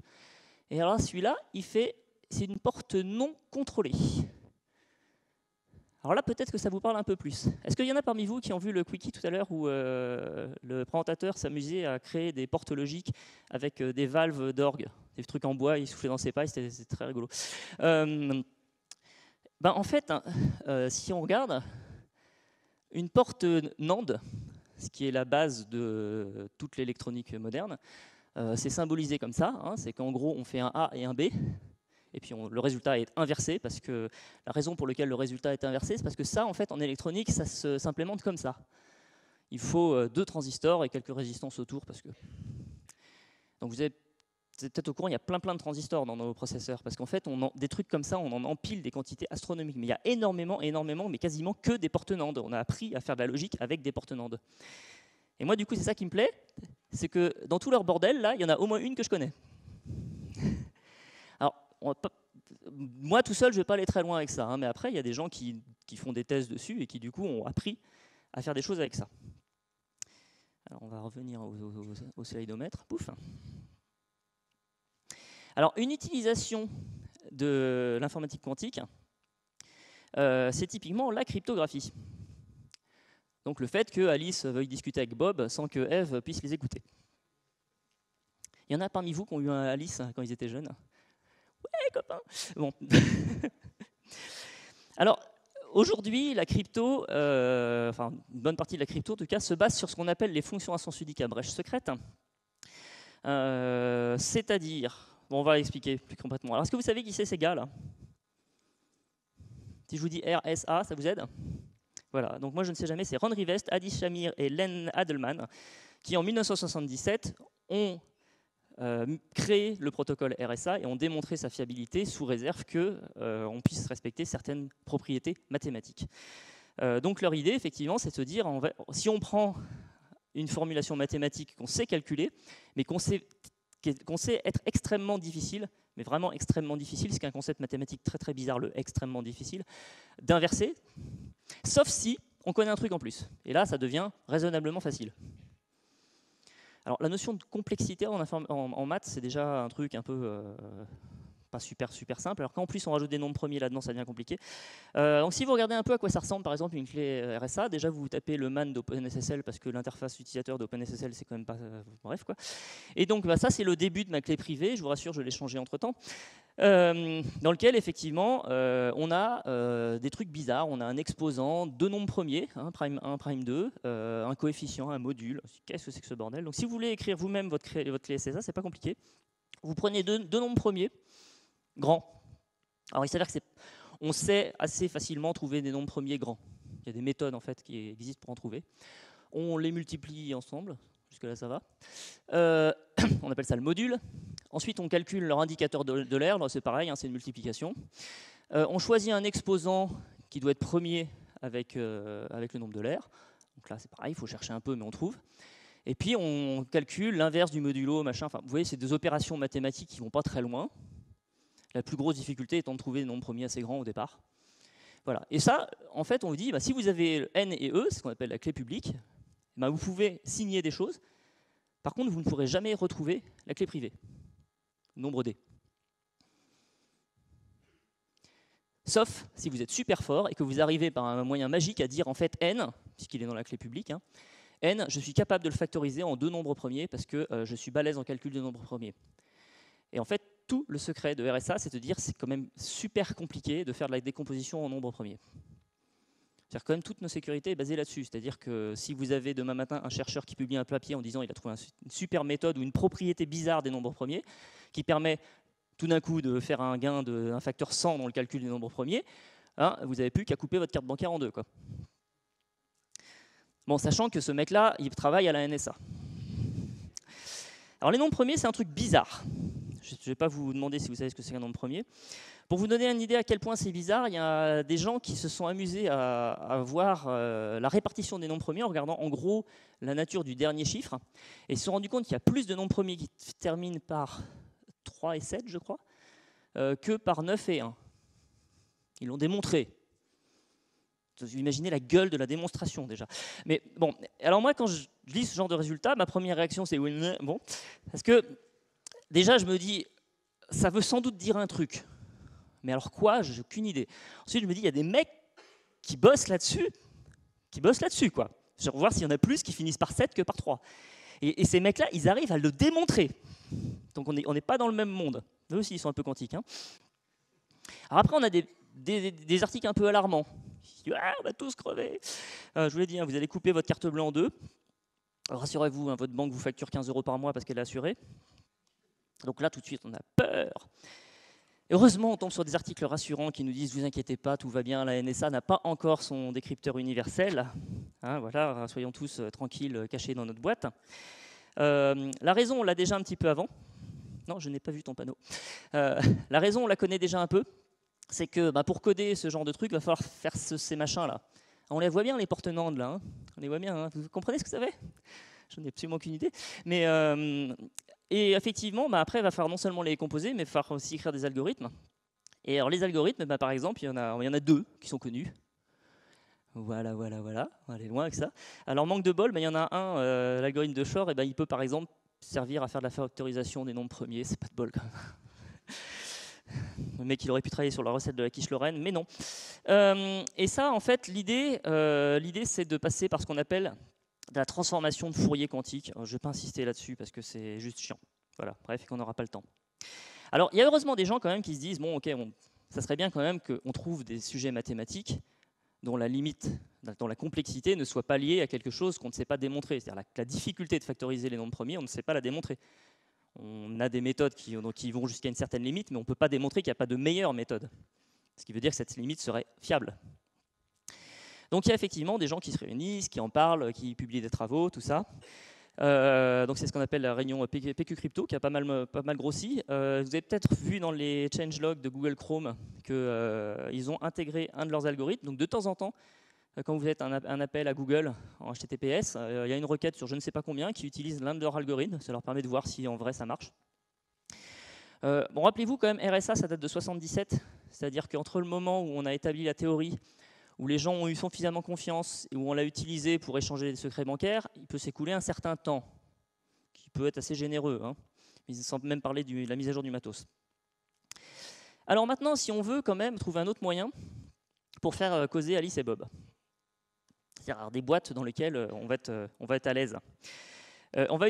Et alors celui-là, c'est une porte non contrôlée. Alors là, peut-être que ça vous parle un peu plus. Est-ce qu'il y en a parmi vous qui ont vu le quickie tout à l'heure où le présentateur s'amusait à créer des portes logiques avec des valves d'orgue, des trucs en bois, il soufflait dans ses pailles, c'était très rigolo. En fait, si on regarde, une porte NAND, ce qui est la base de toute l'électronique moderne, c'est symbolisé comme ça, hein, c'est qu'en gros, on fait un A et un B, et puis le résultat est inversé, parce que la raison pour laquelle le résultat est inversé, c'est parce que ça, en fait, en électronique, ça s'implémente comme ça. Il faut 2 transistors et quelques résistances autour, parce que... Donc vous êtes peut-être au courant, il y a plein de transistors dans nos processeurs, parce qu'en fait, des trucs comme ça, on en empile des quantités astronomiques. Mais il y a énormément, mais quasiment que des portes NAND. On a appris à faire de la logique avec des portes NAND. Et moi, du coup, c'est ça qui me plaît, c'est que dans tout leur bordel, là, il y en a au moins une que je connais. Alors, moi, tout seul, je ne vais pas aller très loin avec ça, hein, mais après, il y a des gens qui font des thèses dessus et qui, du coup, ont appris à faire des choses avec ça. Alors, on va revenir au slidomètre. Pouf. Alors, une utilisation de l'informatique quantique, c'est typiquement la cryptographie. Donc, le fait que Alice veuille discuter avec Bob sans que Eve puisse les écouter. Il y en a parmi vous qui ont eu un Alice quand ils étaient jeunes? Ouais, copain. Bon. Alors, aujourd'hui, la crypto, enfin une bonne partie de la crypto en tout cas, se base sur ce qu'on appelle les fonctions à sens unique à brèche secrète. C'est-à-dire, bon, on va l'expliquer plus concrètement. Alors, est-ce que vous savez qui c'est ces gars-là? Si je vous dis RSA, ça vous aide? Voilà, donc moi je ne sais jamais, c'est Ron Rivest, Adi Shamir et Len Adelman qui en 1977 ont créé le protocole RSA et ont démontré sa fiabilité sous réserve qu'on puisse respecter certaines propriétés mathématiques. Donc leur idée, effectivement, c'est de se dire, si on prend une formulation mathématique qu'on sait calculer, mais qu'on sait être extrêmement difficile, mais vraiment extrêmement difficile, c'est un concept mathématique très très bizarre, le extrêmement difficile, d'inverser, sauf si on connaît un truc en plus. Et là, ça devient raisonnablement facile. Alors, la notion de complexité en maths, c'est déjà un truc un peu pas super simple. Alors qu'en plus on rajoute des nombres premiers là-dedans, ça devient compliqué. Donc si vous regardez un peu à quoi ça ressemble, par exemple une clé RSA, déjà vous tapez le man d'OpenSSL parce que l'interface utilisateur d'OpenSSL c'est quand même pas bref quoi. Et donc ça c'est le début de ma clé privée. Je vous rassure, je l'ai changé entre temps. Dans lequel effectivement on a des trucs bizarres, on a un exposant, deux nombres premiers, prime 1, prime 2, un coefficient, un module. Qu'est-ce que c'est que ce bordel? Donc si vous voulez écrire vous-même votre clé SSA, c'est pas compliqué. Vous prenez deux nombres premiers, grands. Alors il s'avère que on sait assez facilement trouver des nombres premiers grands. Il y a des méthodes en fait qui existent pour en trouver. On les multiplie ensemble, jusque là ça va. On appelle ça le module. Ensuite, on calcule leur indicateur de l'air, c'est pareil, c'est une multiplication. On choisit un exposant qui doit être premier avec le nombre de l'air. Donc là, c'est pareil, il faut chercher un peu, mais on trouve. Et puis, on calcule l'inverse du modulo, machin. Enfin, vous voyez, c'est des opérations mathématiques qui ne vont pas très loin. La plus grosse difficulté étant de trouver des nombres premiers assez grands au départ. Voilà. Et ça, en fait, on vous dit, si vous avez N et E, c'est ce qu'on appelle la clé publique, vous pouvez signer des choses. Par contre, vous ne pourrez jamais retrouver la clé privée. Nombre D. Sauf si vous êtes super fort et que vous arrivez par un moyen magique à dire en fait N, puisqu'il est dans la clé publique, N, je suis capable de le factoriser en deux nombres premiers parce que je suis balèze en calcul de nombres premiers. Et en fait, tout le secret de RSA, c'est de dire c'est quand même super compliqué de faire de la décomposition en nombres premiers. C'est-à-dire quand même toute nos sécurités est basée là-dessus. C'est-à-dire que si vous avez demain matin un chercheur qui publie un papier en disant il a trouvé une super méthode ou une propriété bizarre des nombres premiers qui permet tout d'un coup de faire un gain d'un facteur 100 dans le calcul des nombres premiers, vous n'avez plus qu'à couper votre carte bancaire en deux, quoi. Bon, sachant que ce mec-là, il travaille à la NSA. Alors les nombres premiers, c'est un truc bizarre. Je ne vais pas vous demander si vous savez ce que c'est qu'un nombre premier. Pour vous donner une idée à quel point c'est bizarre, il y a des gens qui se sont amusés à voir la répartition des nombres premiers en regardant en gros la nature du dernier chiffre. Et ils se sont rendus compte qu'il y a plus de nombres premiers qui terminent par 3 et 7, je crois, que par 9 et 1. Ils l'ont démontré. Vous imaginez la gueule de la démonstration déjà. Mais bon, alors moi quand je lis ce genre de résultat, ma première réaction c'est oui, bon, parce que déjà je me dis, ça veut sans doute dire un truc. Mais alors quoi? J'ai aucune idée. Ensuite, je me dis, il y a des mecs qui bossent là-dessus, quoi. Je vais voir s'il y en a plus qui finissent par 7 que par 3. Et ces mecs-là, ils arrivent à le démontrer. Donc on n'est pas dans le même monde. Eux aussi, ils sont un peu quantiques. Alors après, on a des articles un peu alarmants. On va tous crever. Je vous l'ai dit, vous allez couper votre carte bleue en deux. Rassurez-vous, votre banque vous facture 15 € par mois parce qu'elle est assurée. Donc là, tout de suite, on a peur. Heureusement, on tombe sur des articles rassurants qui nous disent « Vous inquiétez pas, tout va bien, la NSA n'a pas encore son décrypteur universel. » Voilà, soyons tous tranquilles, cachés dans notre boîte. La raison, on l'a déjà un petit peu avant. Non, je n'ai pas vu ton panneau. La raison, on la connaît déjà un peu. C'est que pour coder ce genre de truc, il va falloir faire ces machins-là. On les voit bien, les porte-nandes, là. On les voit bien. Vous comprenez ce que ça fait? Je n'ai absolument aucune idée. Mais... et effectivement, après, il va falloir non seulement les composer, mais il va falloir aussi écrire des algorithmes. Et alors, les algorithmes, par exemple, il y en a deux qui sont connus. Voilà. On va aller loin avec ça. Alors, manque de bol, il y en a un, l'algorithme de Shor, il peut par exemple servir à faire de la factorisation des nombres premiers. C'est pas de bol, quand même. Le mec, il aurait pu travailler sur la recette de la quiche Lorraine, mais non. Et ça, en fait, l'idée, c'est de passer par ce qu'on appelle de la transformation de Fourier quantique. Je ne vais pas insister là-dessus parce que c'est juste chiant. Voilà, bref, qu'on n'aura pas le temps. Alors, il y a heureusement des gens quand même qui se disent, bon, ok, ça serait bien quand même qu'on trouve des sujets mathématiques dont la limite, dont la complexité ne soit pas liée à quelque chose qu'on ne sait pas démontrer. C'est-à-dire la difficulté de factoriser les nombres premiers, on ne sait pas la démontrer. On a des méthodes qui vont jusqu'à une certaine limite, mais on ne peut pas démontrer qu'il n'y a pas de meilleure méthode. Ce qui veut dire que cette limite serait fiable. Donc il y a effectivement des gens qui se réunissent, qui en parlent, qui publient des travaux, tout ça. Donc c'est ce qu'on appelle la réunion PQ Crypto, qui a pas mal grossi. Vous avez peut-être vu dans les changelogs de Google Chrome qu'ils ont intégré un de leurs algorithmes. Donc de temps en temps, quand vous faites un appel à Google en HTTPS, il y a une requête sur je ne sais pas combien qui utilise l'un de leurs algorithmes. Ça leur permet de voir si en vrai ça marche. Bon, rappelez-vous quand même, RSA, ça date de 77. C'est-à-dire qu'entre le moment où on a établi la théorie, où les gens ont eu suffisamment confiance et où on l'a utilisé pour échanger des secrets bancaires, il peut s'écouler un certain temps, qui peut être assez généreux, hein, sans même parler de la mise à jour du matos. Alors maintenant, si on veut quand même trouver un autre moyen pour faire causer Alice et Bob, c'est-à-dire des boîtes dans lesquelles on va être à l'aise. On va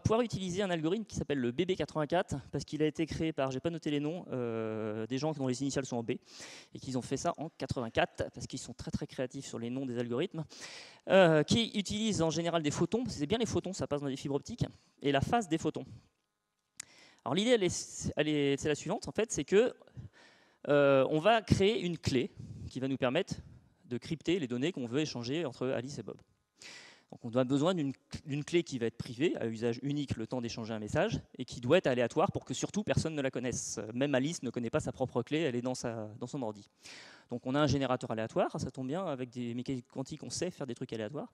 pouvoir utiliser un algorithme qui s'appelle le BB84 parce qu'il a été créé par, j'ai pas noté les noms, des gens dont les initiales sont en B et qu'ils ont fait ça en 84 parce qu'ils sont très très créatifs sur les noms des algorithmes, qui utilisent en général des photons. C'est bien les photons, ça passe dans des fibres optiques, et la phase des photons. Alors l'idée, c'est la suivante en fait, c'est que on va créer une clé qui va nous permettre de crypter les données qu'on veut échanger entre Alice et Bob. Donc on a besoin d'une clé qui va être privée, à usage unique le temps d'échanger un message, et qui doit être aléatoire pour que surtout personne ne la connaisse. Même Alice ne connaît pas sa propre clé, elle est dans son ordi. Donc on a un générateur aléatoire, ça tombe bien, avec des mécaniques quantiques, on sait faire des trucs aléatoires,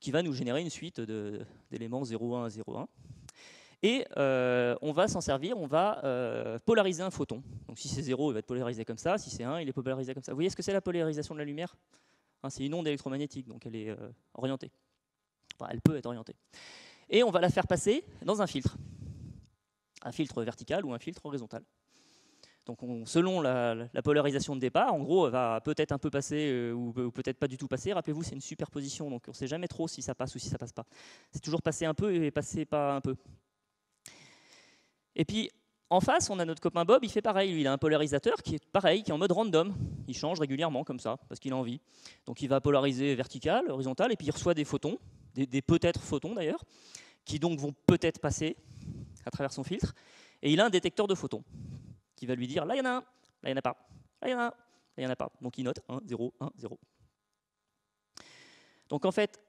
qui va nous générer une suite d'éléments 0,1 à 0,1. Et on va s'en servir, on va polariser un photon. Donc si c'est 0, il va être polarisé comme ça, si c'est 1, il est polarisé comme ça. Vous voyez ce que c'est la polarisation de la lumière? C'est une onde électromagnétique, donc elle est orientée. Enfin, elle peut être orientée. Et on va la faire passer dans un filtre vertical ou un filtre horizontal. Donc selon la polarisation de départ, en gros, elle va peut-être un peu passer ou peut-être pas du tout passer. Rappelez-vous, c'est une superposition, donc on ne sait jamais trop si ça passe ou si ça passe pas. C'est toujours passer un peu et passer pas un peu. Et puis, en face, on a notre copain Bob, il fait pareil. Lui, il a un polarisateur qui est pareil, qui est en mode random. Il change régulièrement comme ça, parce qu'il a envie. Donc il va polariser vertical, horizontal, et puis il reçoit des photons, des peut-être photons d'ailleurs, qui donc vont peut-être passer à travers son filtre. Et il a un détecteur de photons, qui va lui dire, là il y en a un, là il n'y en a pas, là il y en a un, là il n'y en a pas. Donc il note 1, 0, 1, 0. Donc en fait,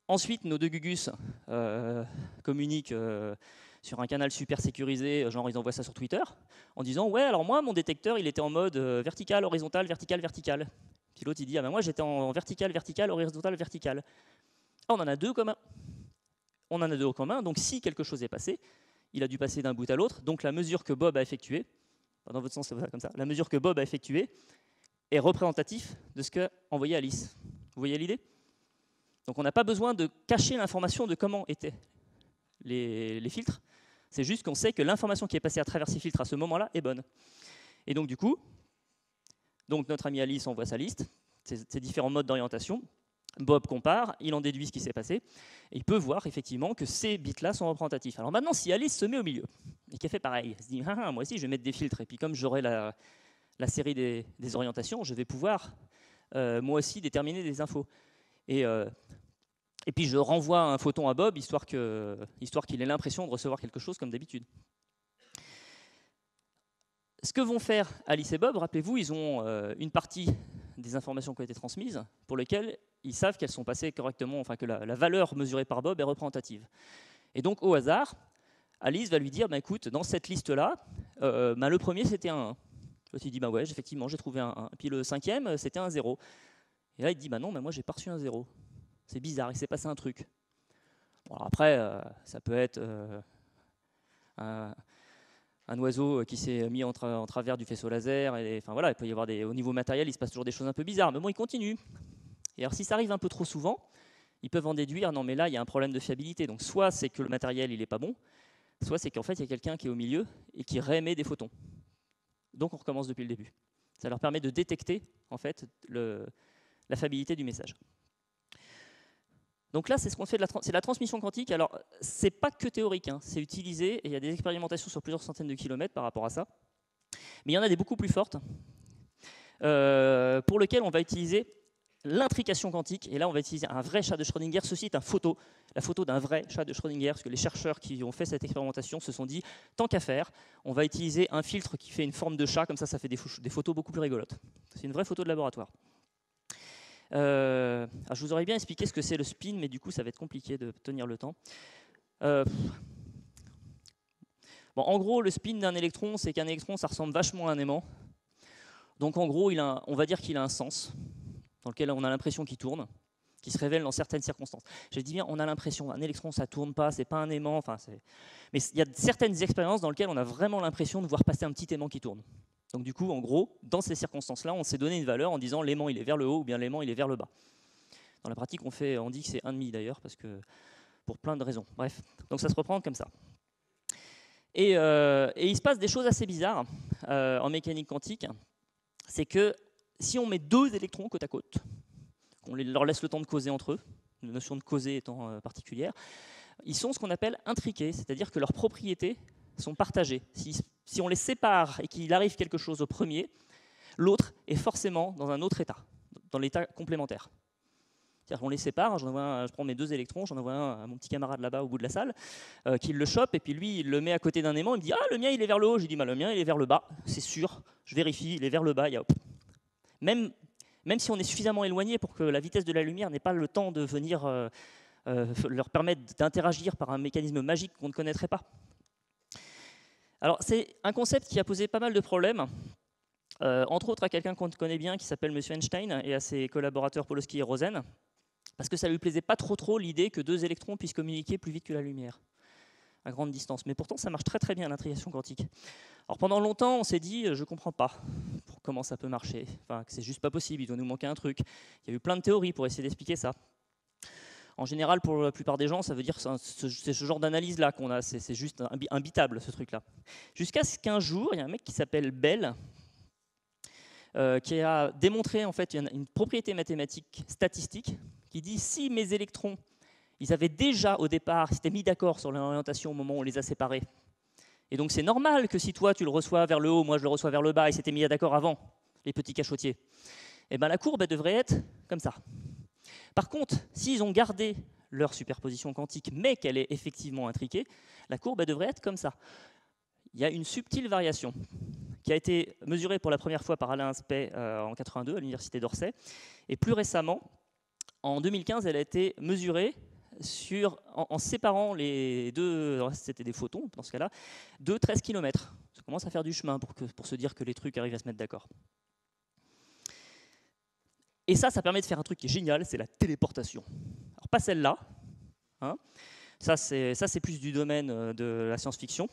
ensuite, nos deux Gugus communiquent sur un canal super sécurisé, genre ils envoient ça sur Twitter, en disant « Ouais, alors moi, mon détecteur, il était en mode vertical, horizontal, vertical, vertical. » Puis l'autre, il dit « Ah ben moi, j'étais en vertical, vertical, horizontal, vertical. » Ah, on en a deux communs. On en a deux en commun, donc si quelque chose est passé, il a dû passer d'un bout à l'autre, donc la mesure que Bob a effectuée, dans votre sens, c'est comme ça, la mesure que Bob a effectuée est représentative de ce qu'a envoyé Alice. Vous voyez l'idée ? Donc on n'a pas besoin de cacher l'information de comment étaient les filtres. C'est juste qu'on sait que l'information qui est passée à travers ces filtres à ce moment-là est bonne. Et donc du coup, notre ami Alice envoie sa liste, ses différents modes d'orientation. Bob compare, il en déduit ce qui s'est passé, et il peut voir effectivement que ces bits-là sont représentatifs. Alors maintenant, si Alice se met au milieu, et qu'elle fait pareil, elle se dit ah, « moi aussi je vais mettre des filtres, et puis comme j'aurai la série des orientations, je vais pouvoir moi aussi déterminer des infos. » Et puis je renvoie un photon à Bob, histoire qu'il ait l'impression de recevoir quelque chose comme d'habitude. Ce que vont faire Alice et Bob, rappelez-vous, ils ont une partie des informations qui ont été transmises pour lesquelles ils savent qu'elles sont passées correctement, enfin que la valeur mesurée par Bob est représentative. Et donc au hasard, Alice va lui dire, bah, écoute, dans cette liste-là, le premier c'était un 1. L'autre il dit, bah ouais, effectivement, j'ai trouvé un 1. Puis le cinquième, c'était un 0. Et là il dit, bah non, mais moi j'ai pas reçu un 0. C'est bizarre, il s'est passé un truc. Bon, alors après, ça peut être un oiseau qui s'est mis en travers du faisceau laser. Enfin voilà, il peut y avoir au niveau matériel, il se passe toujours des choses un peu bizarres. Mais bon, il continue. Et alors si ça arrive un peu trop souvent, ils peuvent en déduire, non mais là, il y a un problème de fiabilité. Donc soit c'est que le matériel, il n'est pas bon, soit c'est qu'en fait, il y a quelqu'un qui est au milieu et qui réémet des photons. Donc on recommence depuis le début. Ça leur permet de détecter en fait la fiabilité du message. Donc là, c'est ce qu'on fait, c'est la transmission quantique. Alors, c'est pas que théorique, hein, c'est utilisé, et il y a des expérimentations sur plusieurs centaines de kilomètres par rapport à ça. Mais il y en a des beaucoup plus fortes. pour lequel on va utiliser l'intrication quantique. Et là, on va utiliser un vrai chat de Schrödinger. Ceci est la photo d'un vrai chat de Schrödinger, parce que les chercheurs qui ont fait cette expérimentation se sont dit, tant qu'à faire, on va utiliser un filtre qui fait une forme de chat, comme ça fait des photos beaucoup plus rigolotes. C'est une vraie photo de laboratoire. Alors je vous aurais bien expliqué ce que c'est le spin, mais du coup, ça va être compliqué de tenir le temps. Bon, en gros, le spin d'un électron, c'est qu'un électron, ça ressemble vachement à un aimant. Donc en gros, on va dire qu'il a un sens, dans lequel on a l'impression qu'il tourne, qui se révèle dans certaines circonstances. J'ai dit bien, on a l'impression, un électron, ça ne tourne pas, c'est pas un aimant, enfin, mais il y a certaines expériences dans lesquelles on a vraiment l'impression de voir passer un petit aimant qui tourne. Donc du coup, en gros, dans ces circonstances-là, on s'est donné une valeur en disant l'aimant, il est vers le haut, ou bien l'aimant, il est vers le bas. Dans la pratique, on dit que c'est 1,5 d'ailleurs, parce que pour plein de raisons. Bref, donc ça se reprend comme ça. Et il se passe des choses assez bizarres en mécanique quantique. C'est que si on met deux électrons côte à côte, qu'on leur laisse le temps de causer entre eux, la notion de causer étant particulière, ils sont ce qu'on appelle intriqués, c'est-à-dire que leurs propriétés sont partagées. Si on les sépare et qu'il arrive quelque chose au premier, l'autre est forcément dans un autre état, dans l'état complémentaire. C'est-à-dire qu'on les sépare, je prends mes deux électrons, j'en envoie un à mon petit camarade là-bas au bout de la salle, qui le chope, et puis lui, il le met à côté d'un aimant, il me dit « Ah, le mien, il est vers le haut !» Je lui dis bah, « Le mien, il est vers le bas, c'est sûr, je vérifie, il est vers le bas. » Même si on est suffisamment éloigné pour que la vitesse de la lumière n'ait pas le temps de venir leur permettre d'interagir par un mécanisme magique qu'on ne connaîtrait pas. Alors, c'est un concept qui a posé pas mal de problèmes, entre autres à quelqu'un qu'on connaît bien, qui s'appelle M. Einstein, et à ses collaborateurs Polowski et Rosen, parce que ça ne lui plaisait pas trop l'idée que deux électrons puissent communiquer plus vite que la lumière, à grande distance. Mais pourtant, ça marche très bien, l'intrication quantique. Alors pendant longtemps, on s'est dit, je ne comprends pas comment ça peut marcher, enfin, que c'est juste pas possible, il doit nous manquer un truc. Il y a eu plein de théories pour essayer d'expliquer ça. En général, pour la plupart des gens, ça veut dire que c'est ce genre d'analyse-là qu'on a, c'est juste imbitable, ce truc-là. Jusqu'à ce qu'un jour, il y a un mec qui s'appelle Bell, qui a démontré en fait une propriété mathématique statistique qui dit si mes électrons, ils avaient déjà au départ, s'étaient mis d'accord sur l'orientation au moment où on les a séparés. Et donc c'est normal que si toi tu le reçois vers le haut, moi je le reçois vers le bas, ils s'étaient mis d'accord avant, les petits cachotiers. Et bien la courbe elle devrait être comme ça. Par contre, s'ils ont gardé leur superposition quantique, mais qu'elle est effectivement intriquée, la courbe elle devrait être comme ça. Il y a une subtile variation qui a été mesurée pour la première fois par Alain Aspect en 82 à l'université d'Orsay, et plus récemment, en 2015, elle a été mesurée en séparant les deux, c'était des photons dans ce cas-là, de 13 km. Ça commence à faire du chemin pour se dire que les trucs arrivent à se mettre d'accord. Et ça permet de faire un truc qui est génial, c'est la téléportation. Alors pas celle-là, hein. Ça c'est plus du domaine de la science-fiction.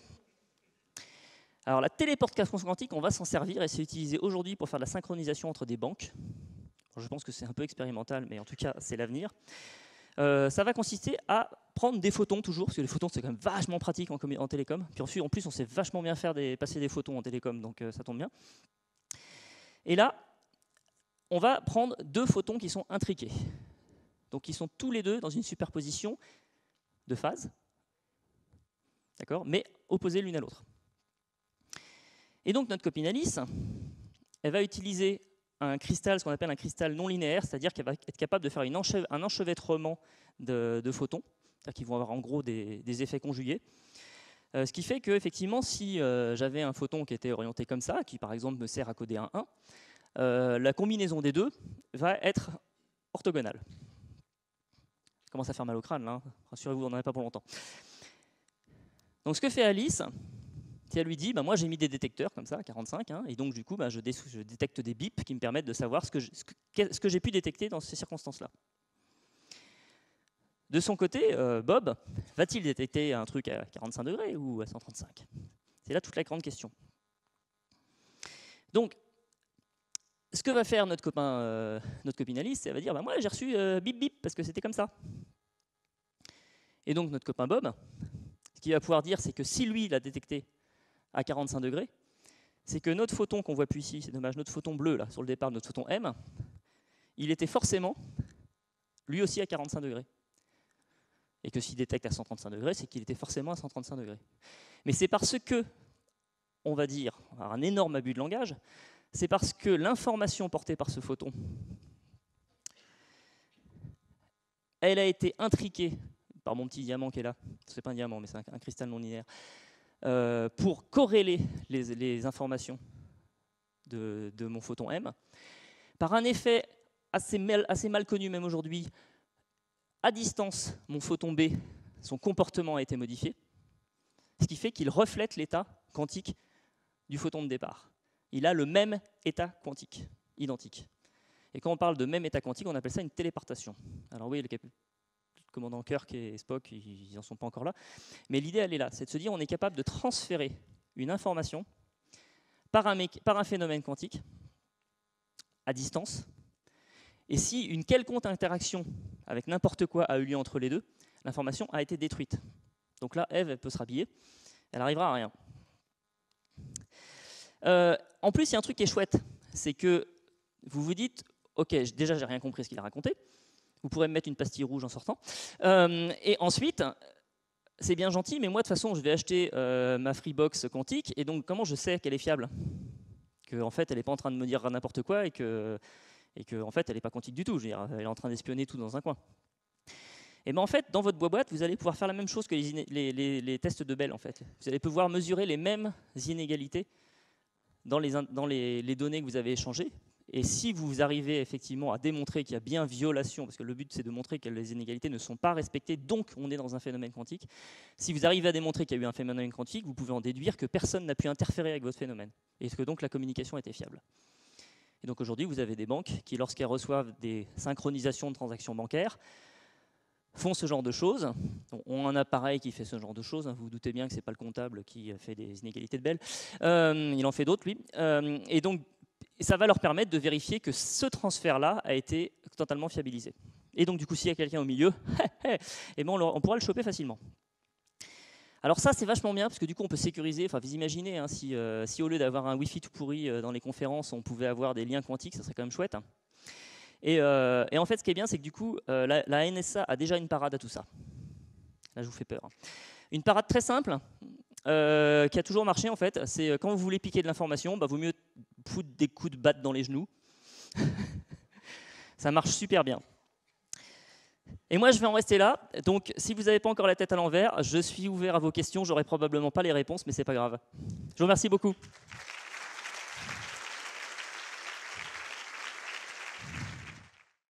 Alors la téléportation quantique, on va s'en servir et c'est utilisé aujourd'hui pour faire de la synchronisation entre des banques. Alors, je pense que c'est un peu expérimental, mais en tout cas c'est l'avenir. Ça va consister à prendre des photons toujours, parce que les photons c'est quand même vachement pratique en télécom. Puis ensuite, en plus, on sait vachement bien faire passer des photons en télécom, donc ça tombe bien. Et là, on va prendre deux photons qui sont intriqués. Donc ils sont tous les deux dans une superposition de phase, d'accord, mais opposés l'une à l'autre. Et donc notre copine Alice, elle va utiliser un cristal, ce qu'on appelle un cristal non linéaire, c'est-à-dire qu'elle va être capable de faire un enchevêtrement de photons, c'est-à-dire qu'ils vont avoir en gros des effets conjugués. Ce qui fait qu'effectivement, si j'avais un photon qui était orienté comme ça, qui par exemple me sert à coder un 1, la combinaison des deux va être orthogonale. Ça commence à faire mal au crâne, là, hein. Rassurez-vous, on n'en a pas pour longtemps. Donc ce que fait Alice, c'est elle lui dit, moi j'ai mis des détecteurs comme ça, 45, hein, et donc du coup je détecte des bips qui me permettent de savoir ce que j'ai pu détecter dans ces circonstances-là. De son côté, Bob, va-t-il détecter un truc à 45 degrés ou à 135? C'est là toute la grande question. Donc, ce que va faire notre copine Alice, c'est qu'elle va dire, moi j'ai reçu bip bip parce que c'était comme ça. Et donc notre copain Bob, ce qu'il va pouvoir dire, c'est que si lui il a détecté à 45 degrés, c'est que notre photon qu'on voit plus ici, c'est dommage, notre photon bleu là sur le départ, notre photon M, il était forcément lui aussi à 45 degrés. Et que s'il détecte à 135 degrés, c'est qu'il était forcément à 135 degrés. Mais c'est parce que, on va dire, un énorme abus de langage, c'est parce que l'information portée par ce photon, elle a été intriquée par mon petit diamant qui est là, c'est pas un diamant, mais c'est un cristal non linéaire, pour corréler les informations de mon photon M, par un effet assez mal connu même aujourd'hui. À distance, mon photon B, son comportement a été modifié, ce qui fait qu'il reflète l'état quantique du photon de départ. Il a le même état quantique, identique. Et quand on parle de même état quantique, on appelle ça une téléportation. Alors oui, le commandant Kirk et Spock, ils n'en sont pas encore là. Mais l'idée, elle est là, c'est de se dire on est capable de transférer une information par un phénomène quantique à distance. Et si une quelconque interaction avec n'importe quoi a eu lieu entre les deux, l'information a été détruite. Donc là, Eve, elle peut se rhabiller, elle n'arrivera à rien. En plus, il y a un truc qui est chouette, c'est que vous vous dites, ok, déjà, j'ai rien compris ce qu'il a raconté, vous pourrez me mettre une pastille rouge en sortant, et ensuite, c'est bien gentil, mais moi, de toute façon, je vais acheter ma Freebox quantique, et donc, comment je sais qu'elle est fiable? Qu'en fait, elle n'est pas en train de me dire n'importe quoi, et que en fait, elle n'est pas quantique du tout, je veux dire, elle est en train d'espionner tout dans un coin. Et bien en fait, dans votre boîte, vous allez pouvoir faire la même chose que les tests de Bell. En fait. Vous allez pouvoir mesurer les mêmes inégalités dans les données que vous avez échangées. Et si vous arrivez effectivement à démontrer qu'il y a bien violation, parce que le but c'est de montrer que les inégalités ne sont pas respectées, donc on est dans un phénomène quantique, si vous arrivez à démontrer qu'il y a eu un phénomène quantique, vous pouvez en déduire que personne n'a pu interférer avec votre phénomène, et que donc la communication était fiable. Et donc aujourd'hui, vous avez des banques qui, lorsqu'elles reçoivent des synchronisations de transactions bancaires, font ce genre de choses, ont un appareil qui fait ce genre de choses, vous vous doutez bien que ce n'est pas le comptable qui fait des inégalités de Bell, il en fait d'autres lui, et donc ça va leur permettre de vérifier que ce transfert-là a été totalement fiabilisé. Et donc du coup, s'il y a quelqu'un au milieu, eh ben, on pourra le choper facilement. Alors ça, c'est vachement bien, parce que du coup, on peut sécuriser, enfin vous imaginez, hein, si au lieu d'avoir un Wi-Fi tout pourri dans les conférences, on pouvait avoir des liens quantiques, ça serait quand même chouette. Hein. Et en fait, ce qui est bien, c'est que du coup, la NSA a déjà une parade à tout ça. Là, je vous fais peur. Une parade très simple, qui a toujours marché, en fait, c'est quand vous voulez piquer de l'information, bah, vaut mieux foutre des coups de batte dans les genoux. Ça marche super bien. Et moi, je vais en rester là. Donc, si vous n'avez pas encore la tête à l'envers, je suis ouvert à vos questions. J'aurai probablement pas les réponses, mais c'est pas grave. Je vous remercie beaucoup.